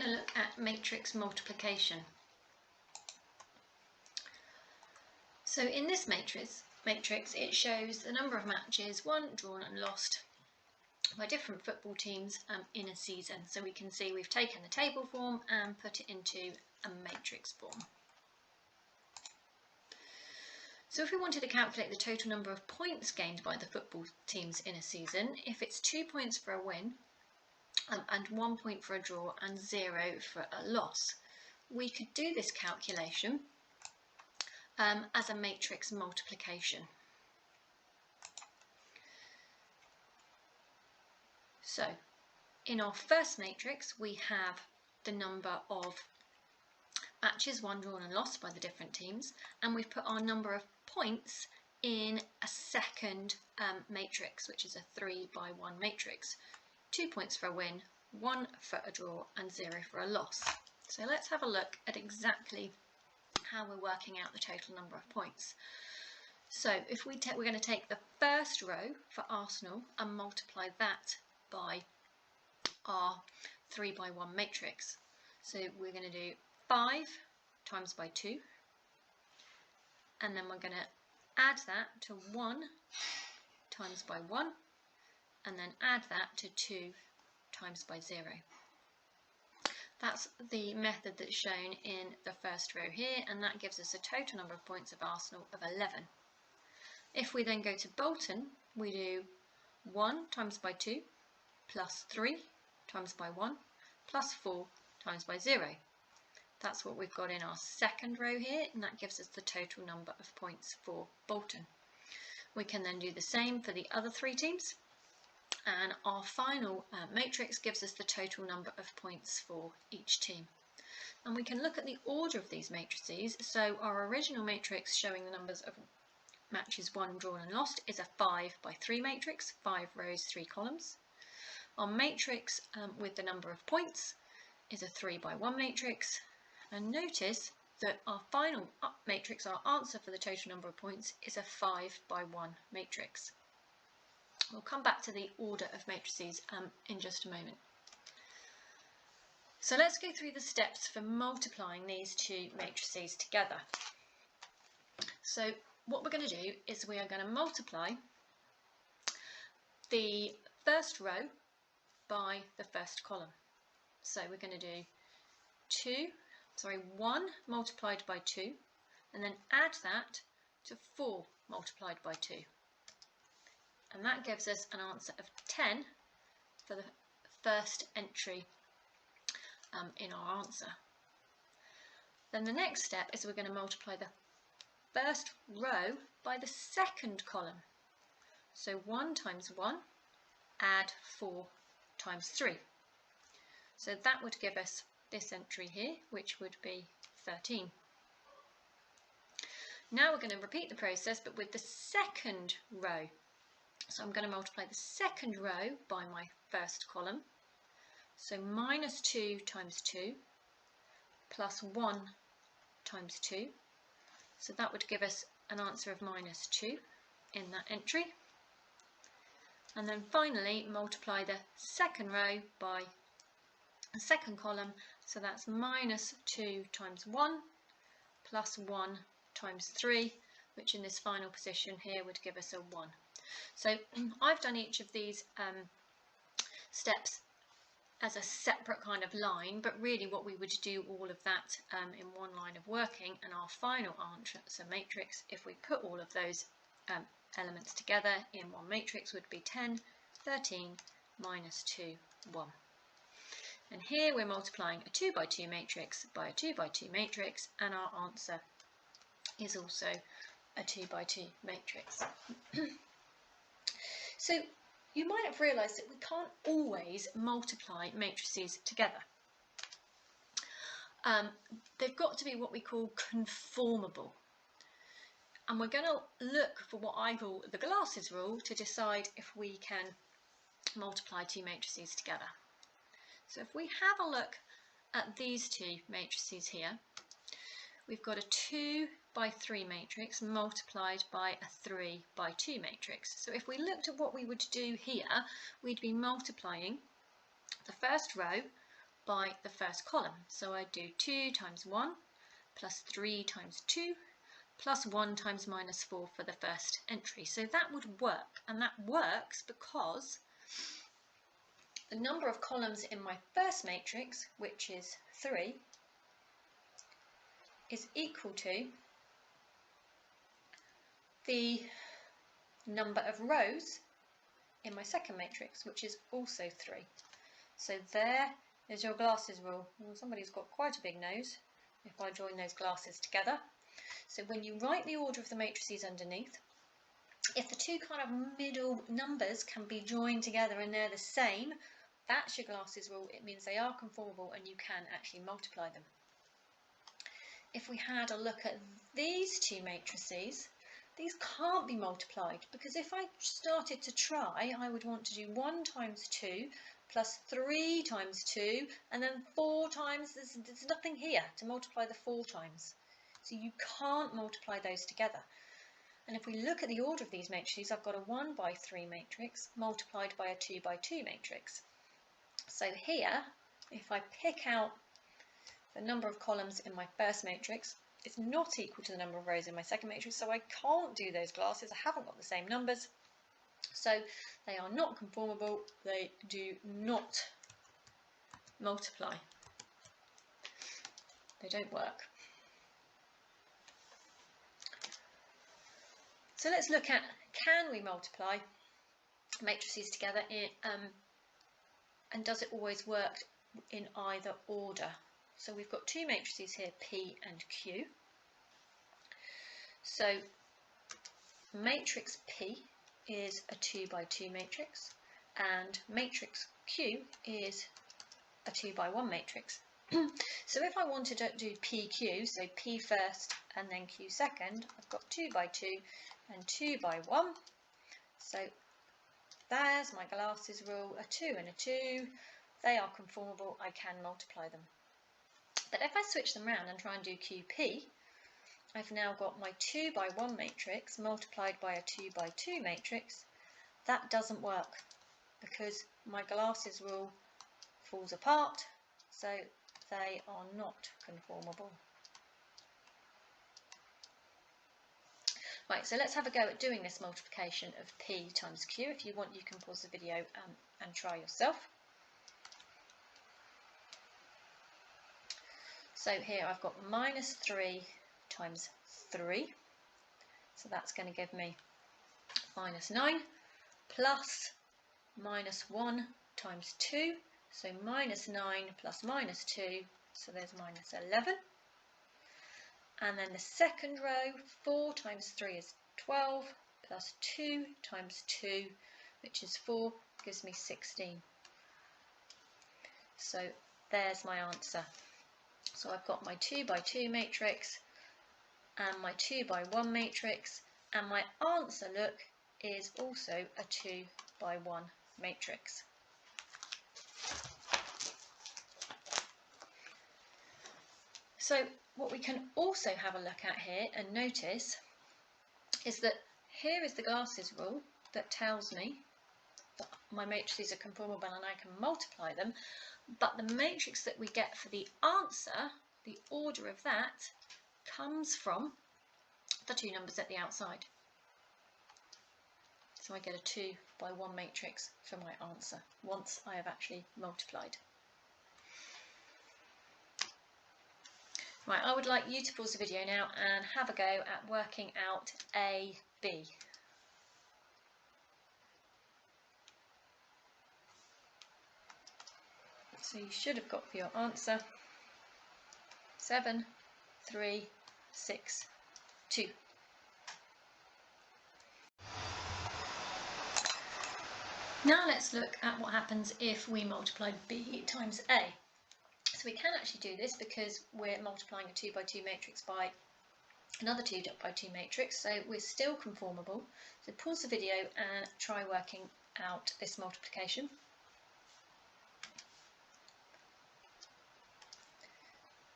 going to look at matrix multiplication. So in this matrix it shows the number of matches won, drawn and lost by different football teams in a season. So we can see we've taken the table form and put it into a matrix form. So if we wanted to calculate the total number of points gained by the football teams in a season, if it's 2 points for a win and 1 point for a draw and 0 for a loss, we could do this calculation as a matrix multiplication. So in our first matrix we have the number of matches won, drawn and lost by the different teams, and we've put our number of points in a second matrix, which is a 3 by 1 matrix. 2 points for a win, 1 for a draw and 0 for a loss. So let's have a look at exactly how we're working out the total number of points. So if we're going to take the first row for Arsenal and multiply that by our 3 by 1 matrix. So we're going to do 5 times by 2, and then we're going to add that to 1 times by 1, and then add that to 2 times by 0. That's the method that's shown in the first row here, and that gives us a total number of points of Arsenal of 11. If we then go to Bolton, we do 1 times by 2 plus 3 times by 1 plus 4 times by 0. That's what we've got in our second row here, and that gives us the total number of points for Bolton. We can then do the same for the other 3 teams, and our final matrix gives us the total number of points for each team. And we can look at the order of these matrices. So our original matrix showing the numbers of matches won, drawn and lost is a 5 by 3 matrix, 5 rows, 3 columns. Our matrix with the number of points is a 3 by 1 matrix, and notice that our final matrix, our answer for the total number of points, is a 5 by 1 matrix. We'll come back to the order of matrices in just a moment. So let's go through the steps for multiplying these two matrices together. So what we're going to do is we are going to multiply the first row by the first column. So we're going to do 1 multiplied by 2, and then add that to 4 multiplied by 2. And that gives us an answer of 10 for the first entry in our answer. Then the next step is we're going to multiply the first row by the second column. So 1 times 1, add 4 times 3. So that would give us this entry here, which would be 13. Now we're going to repeat the process, but with the second row. So I'm going to multiply the second row by my first column. So minus 2 times 2 plus 1 times 2. So that would give us an answer of minus 2 in that entry. And then finally multiply the second row by the second column. So that's minus 2 times 1 plus 1 times 3, which in this final position here would give us a 1. So I've done each of these steps as a separate kind of line, but really what we would do all of that in one line of working, and our final answer matrix, if we put all of those elements together in one matrix, would be 10, 13, minus 2, 1. And here we're multiplying a 2 by 2 matrix by a 2 by 2 matrix, and our answer is also a 2 by 2 matrix. So you might have realised that we can't always multiply matrices together. They've got to be what we call conformable. And we're going to look for what I call the glasses rule to decide if we can multiply two matrices together. So if we have a look at these two matrices here, we've got a 2 by 3 matrix multiplied by a 3 by 2 matrix. So if we looked at what we would do here, we'd be multiplying the first row by the first column. So I do 2 times 1 plus 3 times 2 plus 1 times minus 4 for the first entry. So that would work, and that works because the number of columns in my first matrix, which is 3, is equal to the number of rows in my second matrix, which is also 3. So there is your glasses rule. Well, somebody's got quite a big nose if I join those glasses together. So when you write the order of the matrices underneath, if the two kind of middle numbers can be joined together and they're the same, that's your glasses rule. It means they are conformable and you can actually multiply them. If we had a look at these two matrices, these can't be multiplied, because if I started to try, I would want to do 1 times 2 plus 3 times 2 and then 4 times, there's nothing here to multiply the 4 times. So you can't multiply those together. And if we look at the order of these matrices, I've got a 1 by 3 matrix multiplied by a 2 by 2 matrix. So here, if I pick out the number of columns in my first matrix, it's not equal to the number of rows in my second matrix, so I can't do those glasses. I haven't got the same numbers, so they are not conformable. They do not multiply. They don't work. So let's look at, can we multiply matrices together and does it always work in either order? So we've got two matrices here, P and Q. So matrix P is a 2 by 2 matrix and matrix Q is a 2 by 1 matrix. So if I wanted to do PQ, so P first and then Q second, I've got 2 by 2 and 2 by 1. So there's my glasses rule, a 2 and a 2. They are conformable, I can multiply them. But if I switch them around and try and do QP, I've now got my 2 by 1 matrix multiplied by a 2 by 2 matrix. That doesn't work because my glasses rule falls apart, so they are not conformable. Right, so let's have a go at doing this multiplication of P times Q. If you want, you can pause the video and try yourself. So here I've got minus 3 times 3, so that's going to give me minus 9, plus minus 1 times 2, so minus 9 plus minus 2, so there's minus 11. And then the second row, 4 times 3 is 12, plus 2 times 2, which is 4, gives me 16. So there's my answer. So I've got my 2 by 2 matrix and my 2 by 1 matrix, and my answer, look, is also a 2 by 1 matrix. So what we can also have a look at here and notice is that here is the glasses rule that tells me that my matrices are conformable and I can multiply them, but the matrix that we get for the answer, the order of that, comes from the two numbers at the outside. So I get a 2 by 1 matrix for my answer once I have actually multiplied. Right, I would like you to pause the video now and have a go at working out A, B. So you should have got for your answer 7, 3, 6, 2. Now let's look at what happens if we multiply B times A. So we can actually do this because we're multiplying a 2 by 2 matrix by another 2 by 2 matrix, so we're still conformable. So pause the video and try working out this multiplication.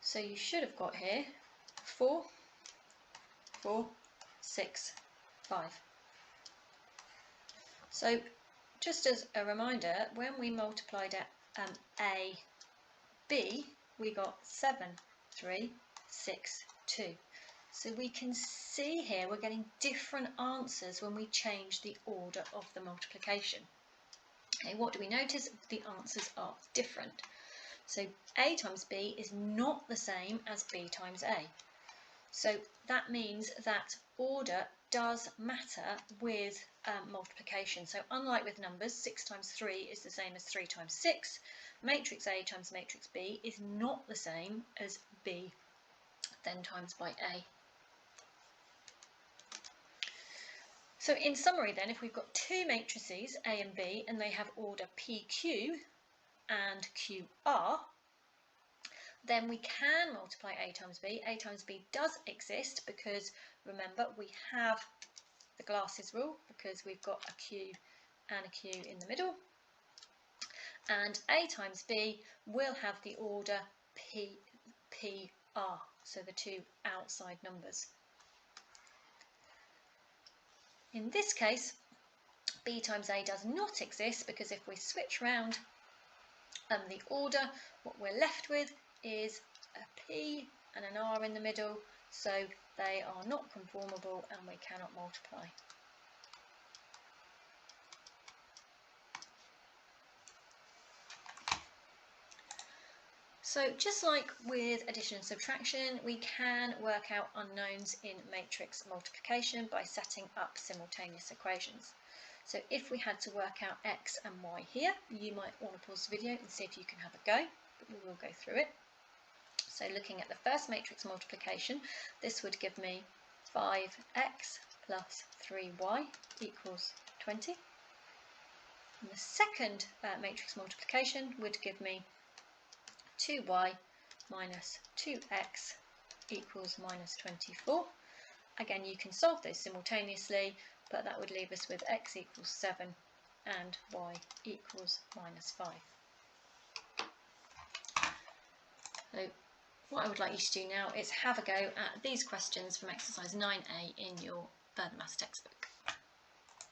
So you should have got here 4, 4, 6, 5. So just as a reminder, when we multiplied A B, we got 7, 3, 6, 2. So we can see here we're getting different answers when we change the order of the multiplication. Okay, what do we notice? The answers are different. So A times B is not the same as B times A. So that means that order does matter with multiplication. So unlike with numbers, 6 times 3 is the same as 3 times 6. Matrix A times matrix B is not the same as B then times by A. So in summary then, if we've got two matrices, A and B, and they have order PQ and QR, then we can multiply A times B. A times B does exist because, remember, we have the glasses rule because we've got a Q and a Q in the middle. And A times B will have the order PR, so the two outside numbers. In this case, B times A does not exist because if we switch round the order, what we're left with is a P and an R in the middle, so they are not conformable and we cannot multiply. So just like with addition and subtraction, we can work out unknowns in matrix multiplication by setting up simultaneous equations. So if we had to work out x and y here, you might want to pause the video and see if you can have a go, but we will go through it. So looking at the first matrix multiplication, this would give me 5x plus 3y equals 20. And the second matrix multiplication would give me 2y minus 2x equals minus 24. Again, you can solve this simultaneously, but that would leave us with x equals 7 and y equals minus 5. So what I would like you to do now is have a go at these questions from exercise 9A in your Further Maths textbook.